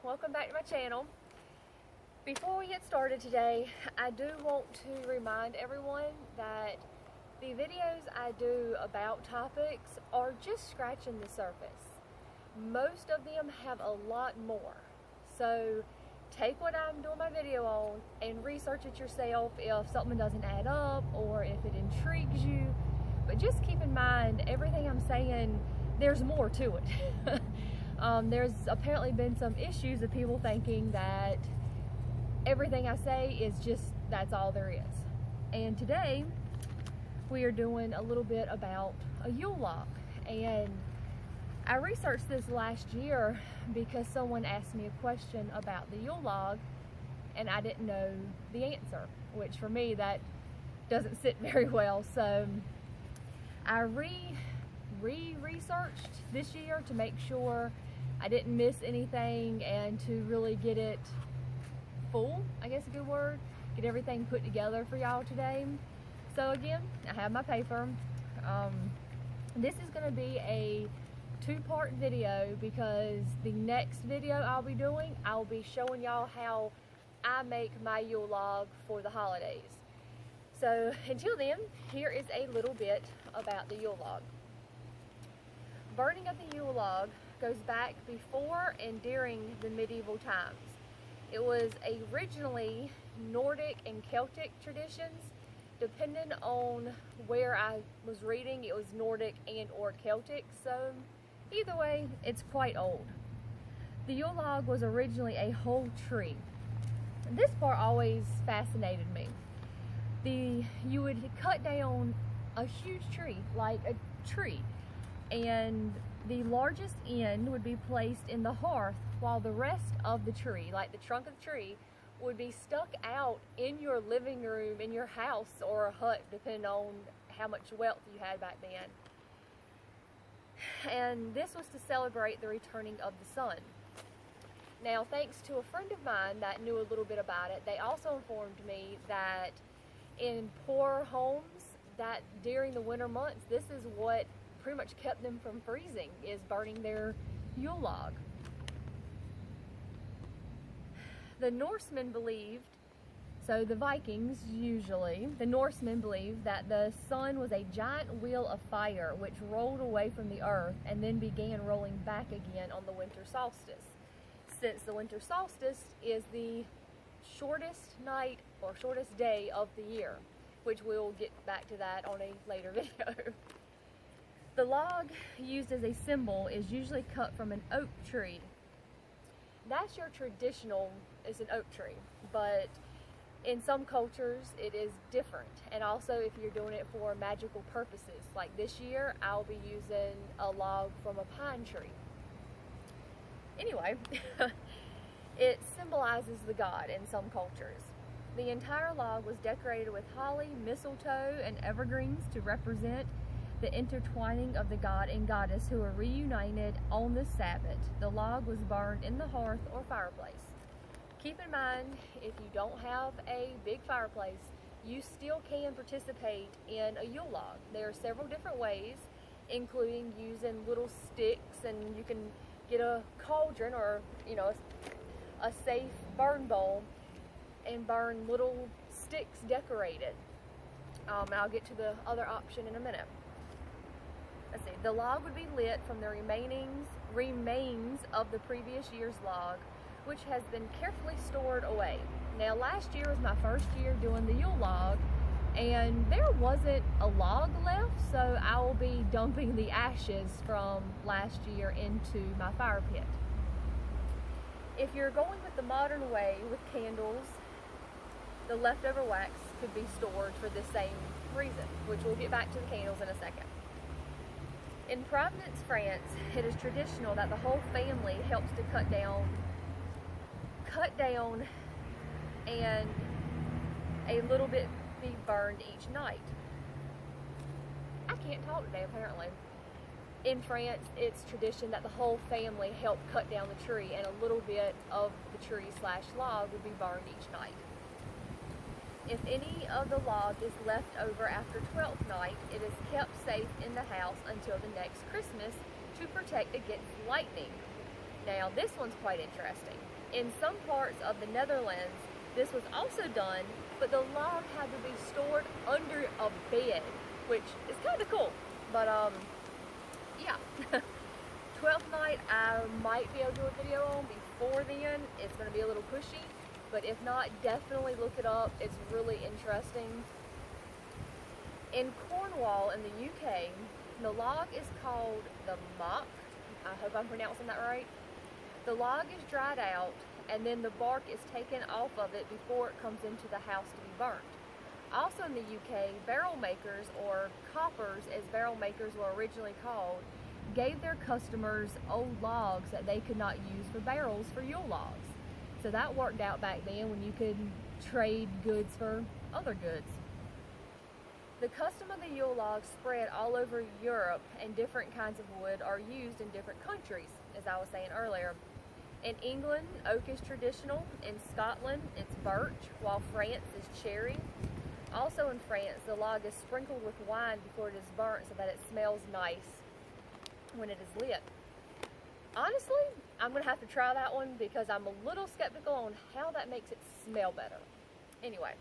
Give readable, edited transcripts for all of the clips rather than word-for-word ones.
welcome back to my channel. Before we get started today, I do want to remind everyone that the videos I do about topics are just scratching the surface. Most of them have a lot more. So take what I'm doing my video on and research it yourself if something doesn't add up or if it intrigues you. But just keep in mind, everything I'm saying, there's more to it. There's apparently been some issues of people thinking that everything I say is just, that's all there is. And today, we are doing a little bit about a Yule log. And I researched this last year because someone asked me a question about the Yule log and I didn't know the answer, which for me, that doesn't sit very well. So I researched this year to make sure I didn't miss anything and to really get it full, I guess a good word, get everything put together for y'all today. So again, I have my paper. This is going to be a two-part video because the next video I'll be doing, I'll be showing y'all how I make my Yule log for the holidays. So until then, here is a little bit about the Yule log. Burning of the Yule log goes back before and during the medieval times. It was originally Nordic and Celtic traditions. Depending on where I was reading, it was Nordic and or Celtic, so either way, it's quite old. The Yule log was originally a whole tree. This part always fascinated me. You would cut down a huge tree, like a tree, and the largest end would be placed in the hearth while the rest of the tree, like the trunk of the tree, would be stuck out in your living room, in your house or a hut, depending on how much wealth you had back then. And this was to celebrate the returning of the sun. Now, thanks to a friend of mine that knew a little bit about it, they also informed me that in poor homes, that during the winter months, this is what pretty much kept them from freezing, is burning their Yule log. The Norsemen believed, so the Vikings usually, the Norsemen believed that the sun was a giant wheel of fire which rolled away from the earth and then began rolling back again on the winter solstice. Since the winter solstice is the shortest night or shortest day of the year, which we'll get back to that on a later video. The log used as a symbol is usually cut from an oak tree. That's your traditional, is an oak tree, but in some cultures it is different. And also if you're doing it for magical purposes, like this year I'll be using a log from a pine tree. Anyway, it symbolizes the god in some cultures. The entire log was decorated with holly, mistletoe, and evergreens to represent the intertwining of the god and goddess who were reunited on the Sabbath. The log was burned in the hearth or fireplace. Keep in mind, if you don't have a big fireplace, you still can participate in a Yule log. There are several different ways, including using little sticks, and you can get a cauldron or, you know, a safe burn bowl and burn little sticks decorated. And I'll get to the other option in a minute. Let's see, the log would be lit from the remains of the previous year's log, which has been carefully stored away. Now, last year was my first year doing the Yule log, and there wasn't a log left, so I will be dumping the ashes from last year into my fire pit. If you're going with the modern way with candles, the leftover wax could be stored for the same reason, which we'll get back to the candles in a second. In Providence, France, it is traditional that the whole family helps to cut down and a little bit be burned each night. I can't talk today apparently. In France, it's tradition that the whole family help cut down the tree and a little bit of the tree / log would be burned each night. If any of the log is left over after 12th night, it is kept safe in the house until the next Christmas to protect against lightning. Now, this one's quite interesting. In some parts of the Netherlands, this was also done, but the log had to be stored under a bed, which is kind of cool. But, yeah. 12th night, I might be able to do a video on before then. It's going to be a little pushy, but if not, definitely look it up. It's really interesting. In Cornwall, in the UK, the log is called the mock. I hope I'm pronouncing that right. The log is dried out, and then the bark is taken off of it before it comes into the house to be burnt. Also in the UK, barrel makers, or coppers as barrel makers were originally called, gave their customers old logs that they could not use for barrels for Yule logs. So that worked out back then when you could trade goods for other goods. The custom of the Yule log spread all over Europe, and different kinds of wood are used in different countries, as I was saying earlier. In England, oak is traditional. In Scotland, it's birch, while France is cherry. Also in France, the log is sprinkled with wine before it is burnt so that it smells nice when it is lit. Honestly, I'm going to have to try that one because I'm a little skeptical on how that makes it smell better. Anyway,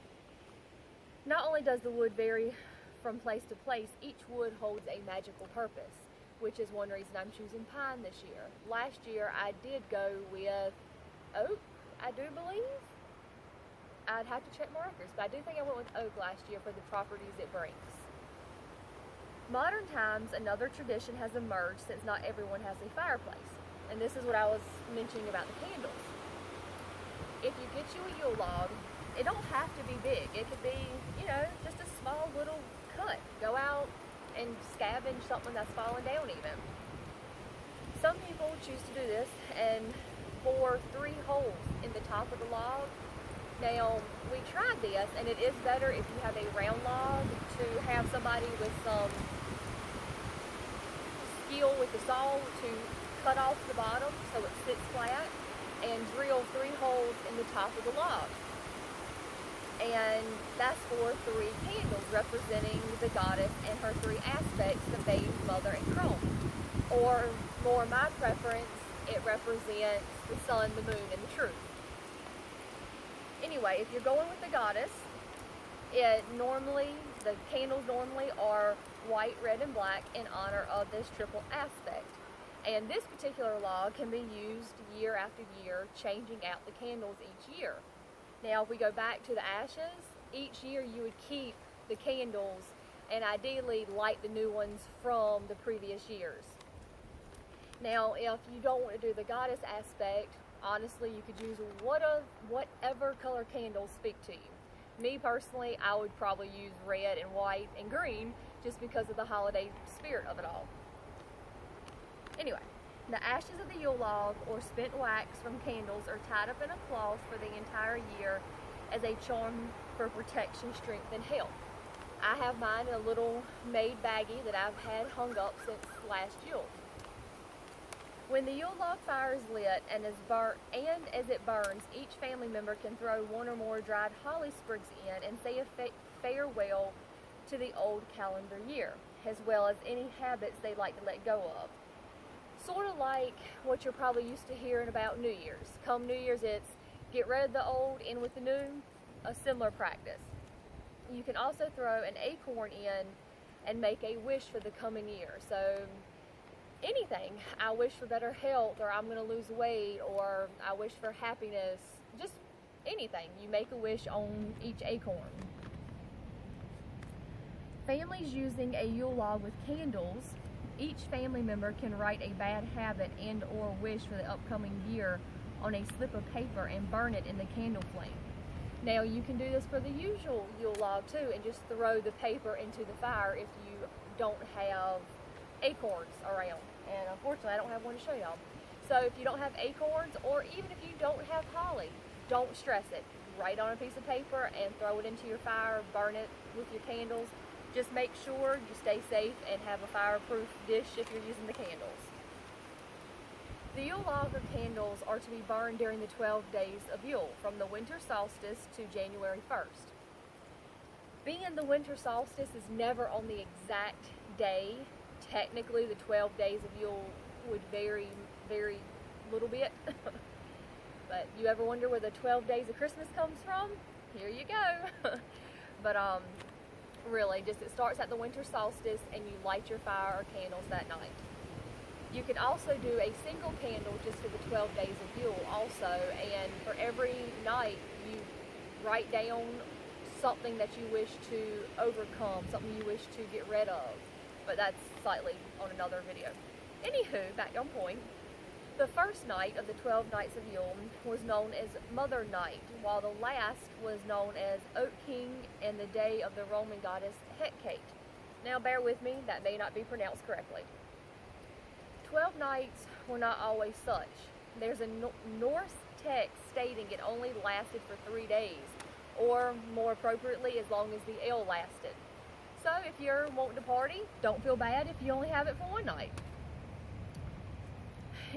not only does the wood vary from place to place, each wood holds a magical purpose, which is one reason I'm choosing pine this year. Last year I did go with oak, I do believe. I'd have to check my records, but I do think I went with oak last year for the properties it brings. Modern times, another tradition has emerged since not everyone has a fireplace. And this is what I was mentioning about the candles. If you get you a Yule log, it don't have to be big. It could be, just a small little cut. Go out and scavenge something that's fallen down even. Some people choose to do this and bore 3 holes in the top of the log. Now, we tried this, and it is better if you have a round log to have somebody with some skill with the saw to cut off the bottom so it sits flat and drill 3 holes in the top of the log. And that's for 3 candles representing the goddess and her 3 aspects, the babe, mother, and crone. Or, more my preference, it represents the sun, the moon, and the truth. Anyway, if you're going with the goddess, the candles normally are white, red, and black in honor of this triple aspect. And this particular log can be used year after year, changing out the candles each year. Now, if we go back to the ashes, each year you would keep the candles and ideally light the new ones from the previous years. Now, if you don't want to do the goddess aspect, honestly, you could use whatever color candles speak to you. Me personally, I would probably use red and white and green just because of the holiday spirit of it all. Anyway, the ashes of the Yule log or spent wax from candles are tied up in a cloth for the entire year as a charm for protection, strength, and health. I have mine in a little made baggie that I've had hung up since last Yule. When the Yule log fire is lit and as it burns, each family member can throw 1 or more dried holly sprigs in and say a farewell to the old calendar year, as well as any habits they'd like to let go of. Sort of like what you're probably used to hearing about New Year's. Come New Year's, it's get rid of the old, in with the new, a similar practice. You can also throw an acorn in and make a wish for the coming year. So anything, I wish for better health, or I'm going to lose weight, or I wish for happiness, just anything. You make a wish on each acorn. Families using a Yule log with candles, each family member can write a bad habit and or wish for the upcoming year on a slip of paper and burn it in the candle flame. Now, you can do this for the usual Yule log too and just throw the paper into the fire if you don't have acorns around. And unfortunately, I don't have one to show y'all. So if you don't have acorns, or even if you don't have holly, don't stress it. Write on a piece of paper and throw it into your fire, burn it with your candles. Just make sure you stay safe and have a fireproof dish if you're using the candles. The Yule log or candles are to be burned during the 12 days of Yule, from the winter solstice to January 1st. Being the winter solstice is never on the exact day, technically the 12 days of Yule would very, very little bit. But you ever wonder where the 12 days of Christmas comes from? Here you go. But really, just it starts at the winter solstice, and you light your fire or candles that night. You can also do a single candle just for the 12 days of Yule also, and for every night you write down something that you wish to overcome, something you wish to get rid of. But that's slightly on another video. Anywho, back on point. The first night of the 12 nights of Yule was known as Mother Night, while the last was known as Oak King and the day of the Roman goddess Hecate. Now bear with me, that may not be pronounced correctly. 12 nights were not always such. There's a Norse text stating it only lasted for 3 days, or more appropriately, as long as the ale lasted. So if you're wanting to party, don't feel bad if you only have it for one night.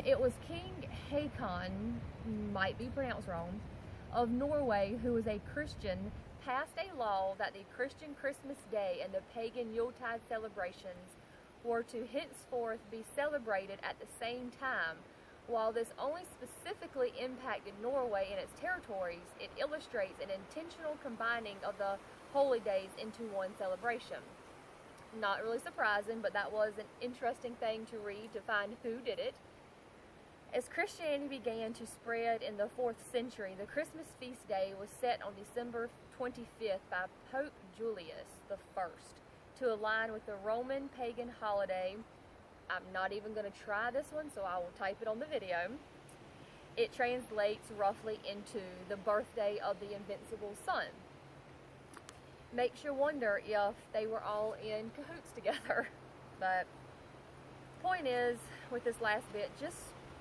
It was King Haakon, might be pronounced wrong, of Norway, who was a Christian, passed a law that the Christian Christmas Day and the pagan Yuletide celebrations were to henceforth be celebrated at the same time. While this only specifically impacted Norway and its territories, it illustrates an intentional combining of the holy days into one celebration. Not really surprising, but that was an interesting thing to read to find who did it. As Christianity began to spread in the 4th century, the Christmas feast day was set on December 25th by Pope Julius I to align with the Roman pagan holiday. I'm not even going to try this one, so I will type it on the video. It translates roughly into the birthday of the invincible sun. Makes you wonder if they were all in cahoots together. But point is, with this last bit, just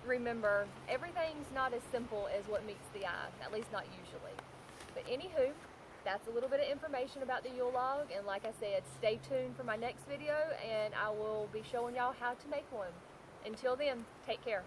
remember, everything's not as simple as what meets the eye, at least not usually. But anywho, that's a little bit of information about the Yule log, and like I said, stay tuned for my next video, and I will be showing y'all how to make one. Until then, take care.